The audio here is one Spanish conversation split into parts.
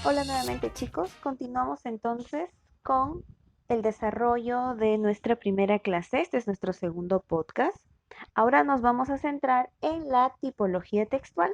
Hola nuevamente chicos, continuamos entonces con el desarrollo de nuestra primera clase. Este es nuestro segundo podcast. Ahora nos vamos a centrar en la tipología textual.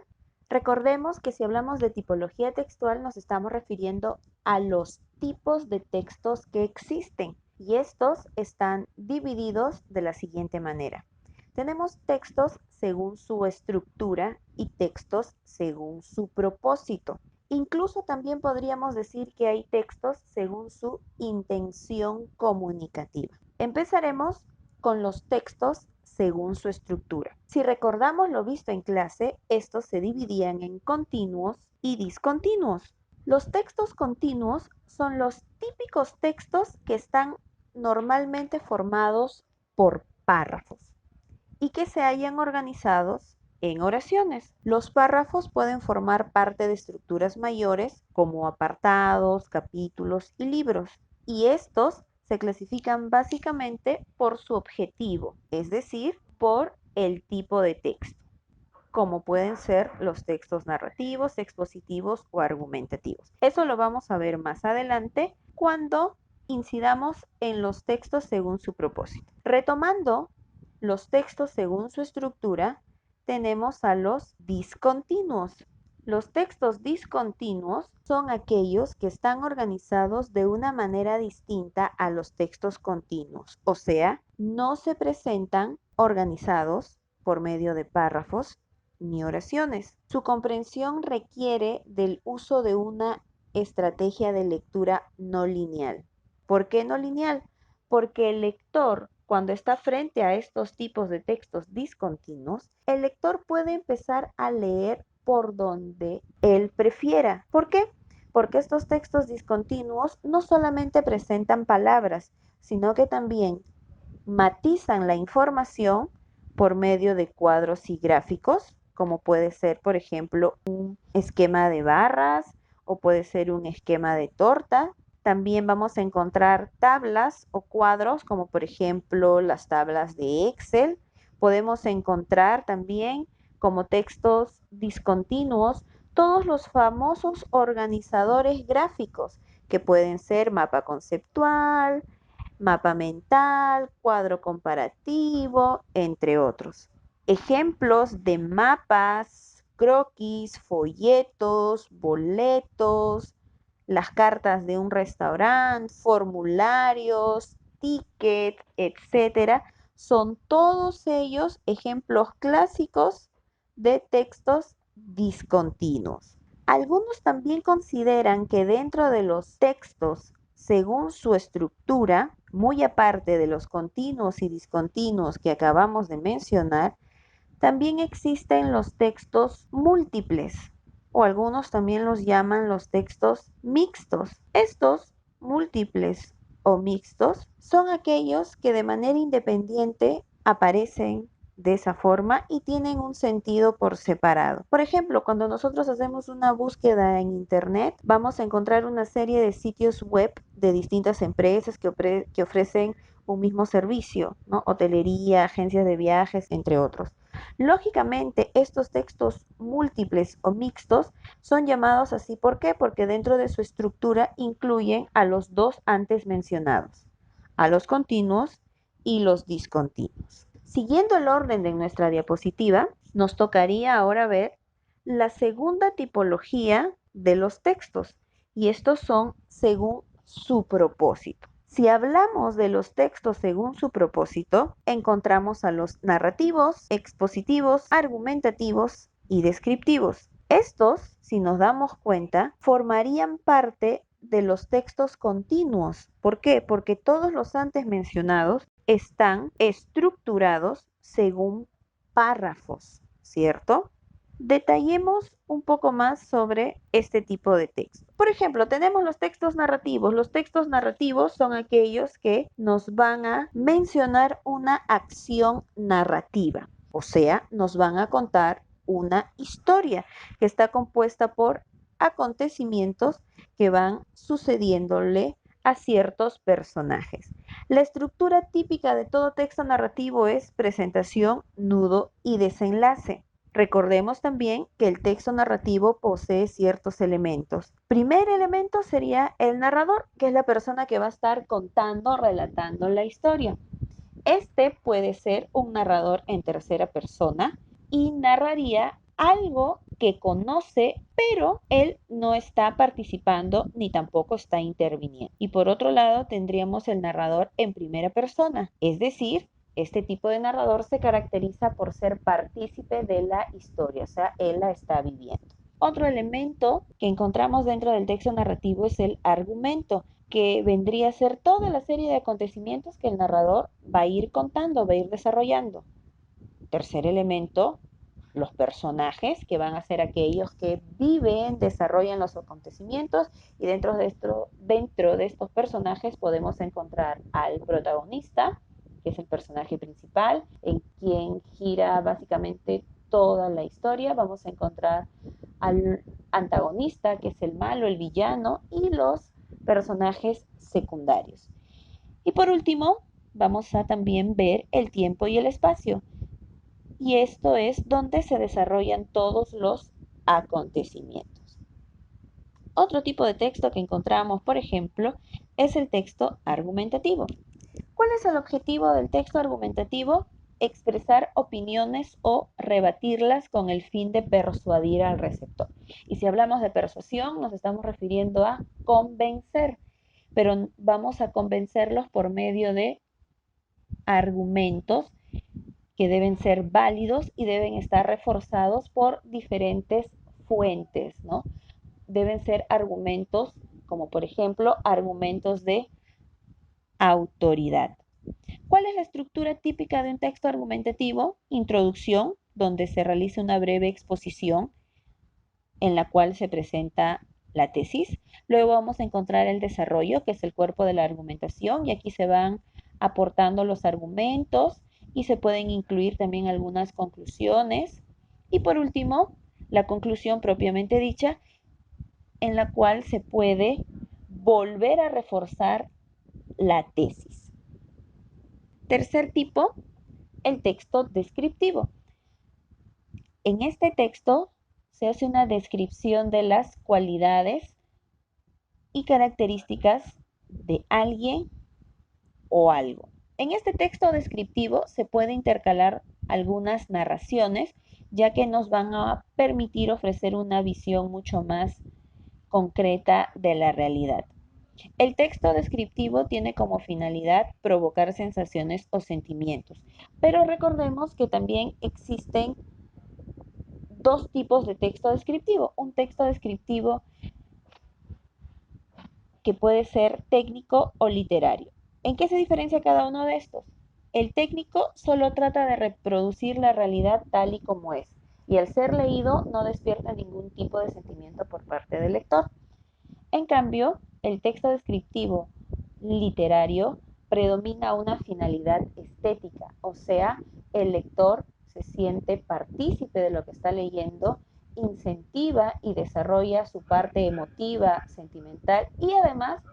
Recordemos que si hablamos de tipología textual nos estamos refiriendo a los tipos de textos que existen y estos están divididos de la siguiente manera. Tenemos textos según su estructura y textos según su propósito. Incluso también podríamos decir que hay textos según su intención comunicativa. Empezaremos con los textos según su estructura. Si recordamos lo visto en clase, estos se dividían en continuos y discontinuos. Los textos continuos son los típicos textos que están normalmente formados por párrafos y que se hayan organizados en oraciones. Los párrafos pueden formar parte de estructuras mayores como apartados, capítulos y libros, y estos se clasifican básicamente por su objetivo, es decir, por el tipo de texto, como pueden ser los textos narrativos, expositivos o argumentativos. Eso lo vamos a ver más adelante cuando incidamos en los textos según su propósito. Retomando los textos según su estructura, tenemos a los discontinuos. Los textos discontinuos son aquellos que están organizados de una manera distinta a los textos continuos, o sea, no se presentan organizados por medio de párrafos ni oraciones. Su comprensión requiere del uso de una estrategia de lectura no lineal. ¿Por qué no lineal? Porque el lector, cuando está frente a estos tipos de textos discontinuos, el lector puede empezar a leer por donde él prefiera. ¿Por qué? Porque estos textos discontinuos no solamente presentan palabras, sino que también matizan la información por medio de cuadros y gráficos, como puede ser, por ejemplo, un esquema de barras o puede ser un esquema de torta. También vamos a encontrar tablas o cuadros, como por ejemplo las tablas de Excel. Podemos encontrar también como textos discontinuos todos los famosos organizadores gráficos, que pueden ser mapa conceptual, mapa mental, cuadro comparativo, entre otros. Ejemplos de mapas, croquis, folletos, boletos, las cartas de un restaurante, formularios, tickets, etcétera, son todos ellos ejemplos clásicos de textos discontinuos. Algunos también consideran que dentro de los textos, según su estructura, muy aparte de los continuos y discontinuos que acabamos de mencionar, también existen los textos múltiples, o algunos también los llaman los textos mixtos. Estos múltiples o mixtos son aquellos que de manera independiente aparecen de esa forma y tienen un sentido por separado. Por ejemplo, cuando nosotros hacemos una búsqueda en internet, vamos a encontrar una serie de sitios web de distintas empresas que ofrecen un mismo servicio, ¿no? Hotelería, agencias de viajes, entre otros. Lógicamente, estos textos múltiples o mixtos son llamados así. ¿Por qué? Porque dentro de su estructura incluyen a los dos antes mencionados, a los continuos y los discontinuos. Siguiendo el orden de nuestra diapositiva, nos tocaría ahora ver la segunda tipología de los textos, y estos son según su propósito. Si hablamos de los textos según su propósito, encontramos a los narrativos, expositivos, argumentativos y descriptivos. Estos, si nos damos cuenta, formarían parte de los textos continuos. ¿Por qué? Porque todos los antes mencionados están estructurados según párrafos, ¿cierto? Detallemos un poco más sobre este tipo de texto. Por ejemplo, tenemos los textos narrativos. Los textos narrativos son aquellos que nos van a mencionar una acción narrativa, o sea, nos van a contar una historia que está compuesta por acontecimientos que van sucediéndole a ciertos personajes. La estructura típica de todo texto narrativo es presentación, nudo y desenlace. Recordemos también que el texto narrativo posee ciertos elementos. Primer elemento sería el narrador, que es la persona que va a estar contando, relatando la historia. Este puede ser un narrador en tercera persona y narraría algo que conoce, pero él no está participando ni tampoco está interviniendo. Y por otro lado, tendríamos el narrador en primera persona, es decir, este tipo de narrador se caracteriza por ser partícipe de la historia, o sea, él la está viviendo. Otro elemento que encontramos dentro del texto narrativo es el argumento, que vendría a ser toda la serie de acontecimientos que el narrador va a ir contando, va a ir desarrollando. Tercer elemento, los personajes, que van a ser aquellos que viven, desarrollan los acontecimientos, y dentro de estos personajes podemos encontrar al protagonista, que es el personaje principal, en quien gira básicamente toda la historia. Vamos a encontrar al antagonista, que es el malo, el villano, y los personajes secundarios. Y por último, vamos a también ver el tiempo y el espacio. Y esto es donde se desarrollan todos los acontecimientos. Otro tipo de texto que encontramos, por ejemplo, es el texto argumentativo. ¿Cuál es el objetivo del texto argumentativo? Expresar opiniones o rebatirlas con el fin de persuadir al receptor. Y si hablamos de persuasión, nos estamos refiriendo a convencer, pero vamos a convencerlos por medio de argumentos que deben ser válidos y deben estar reforzados por diferentes fuentes, ¿no? Deben ser argumentos como por ejemplo argumentos de autoridad. ¿Cuál es la estructura típica de un texto argumentativo? Introducción, donde se realiza una breve exposición en la cual se presenta la tesis. Luego vamos a encontrar el desarrollo, que es el cuerpo de la argumentación, y aquí se van aportando los argumentos y se pueden incluir también algunas conclusiones. Y por último, la conclusión propiamente dicha, en la cual se puede volver a reforzar la tesis. Tercer tipo, el texto descriptivo. En este texto se hace una descripción de las cualidades y características de alguien o algo. En este texto descriptivo se puede intercalar algunas narraciones, ya que nos van a permitir ofrecer una visión mucho más concreta de la realidad. El texto descriptivo tiene como finalidad provocar sensaciones o sentimientos, pero recordemos que también existen dos tipos de texto descriptivo. Un texto descriptivo que puede ser técnico o literario. ¿En qué se diferencia cada uno de estos? El técnico solo trata de reproducir la realidad tal y como es, y al ser leído no despierta ningún tipo de sentimiento por parte del lector. En cambio, el texto descriptivo literario predomina una finalidad estética, o sea, el lector se siente partícipe de lo que está leyendo, incentiva y desarrolla su parte emotiva, sentimental, y además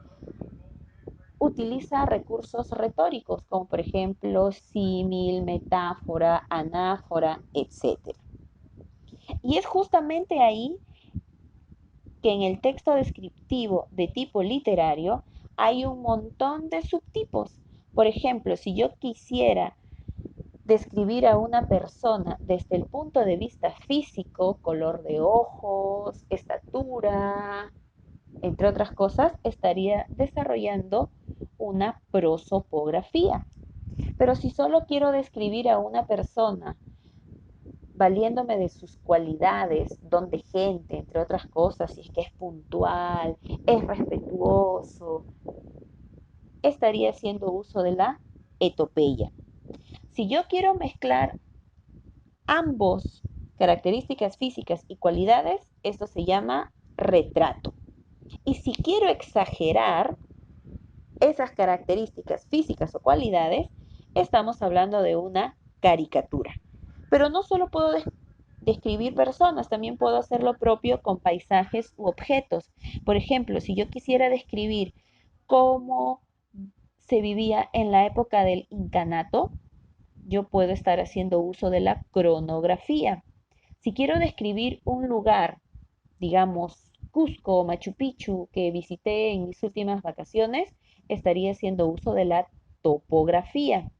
utiliza recursos retóricos como por ejemplo símil, metáfora, anáfora, etc. Y es justamente ahí que en el texto descriptivo de tipo literario hay un montón de subtipos. Por ejemplo, si yo quisiera describir a una persona desde el punto de vista físico, color de ojos, estatura, entre otras cosas, estaría desarrollando una prosopografía. Pero si solo quiero describir a una persona valiéndome de sus cualidades, don de gente, entre otras cosas, si es que es puntual, es respetuoso, estaría haciendo uso de la etopeya. Si yo quiero mezclar ambos, características físicas y cualidades, esto se llama retrato. Y si quiero exagerar esas características físicas o cualidades, estamos hablando de una caricatura. Pero no solo puedo describir personas, también puedo hacer lo propio con paisajes u objetos. Por ejemplo, si yo quisiera describir cómo se vivía en la época del incanato, yo puedo estar haciendo uso de la cronografía. Si quiero describir un lugar, digamos Cusco o Machu Picchu, que visité en mis últimas vacaciones, estaría haciendo uso de la topografía.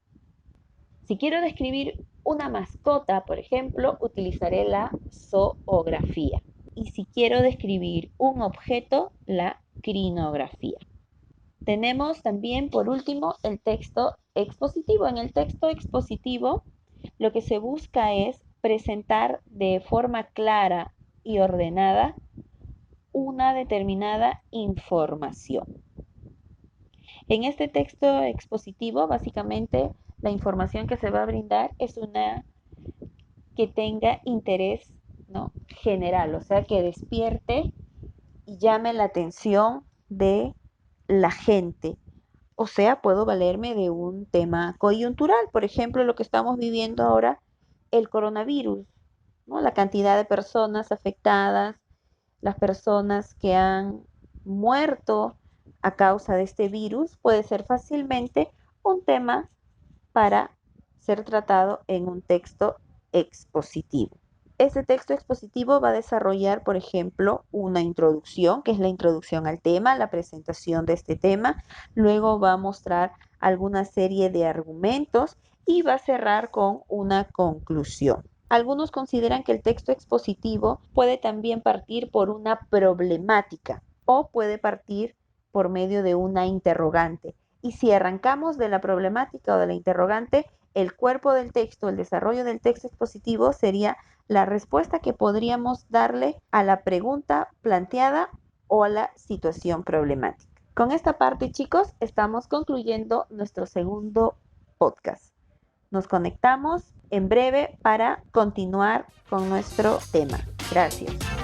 Si quiero describir una mascota, por ejemplo, utilizaré la zoografía. Y si quiero describir un objeto, la crinografía. Tenemos también, por último, el texto expositivo. En el texto expositivo, lo que se busca es presentar de forma clara y ordenada una determinada información. En este texto expositivo, básicamente, la información que se va a brindar es una que tenga interés, ¿no?, general, o sea, que despierte y llame la atención de la gente. O sea, puedo valerme de un tema coyuntural, por ejemplo, lo que estamos viviendo ahora, el coronavirus, ¿no? La cantidad de personas afectadas, las personas que han muerto a causa de este virus, puede ser fácilmente un tema para ser tratado en un texto expositivo. Este texto expositivo va a desarrollar, por ejemplo, una introducción, que es la introducción al tema, la presentación de este tema. Luego va a mostrar alguna serie de argumentos y va a cerrar con una conclusión. Algunos consideran que el texto expositivo puede también partir por una problemática o puede partir por medio de una interrogante. Y si arrancamos de la problemática o de la interrogante, el cuerpo del texto, el desarrollo del texto expositivo sería la respuesta que podríamos darle a la pregunta planteada o a la situación problemática. Con esta parte, chicos, estamos concluyendo nuestro segundo podcast. Nos conectamos en breve para continuar con nuestro tema. Gracias.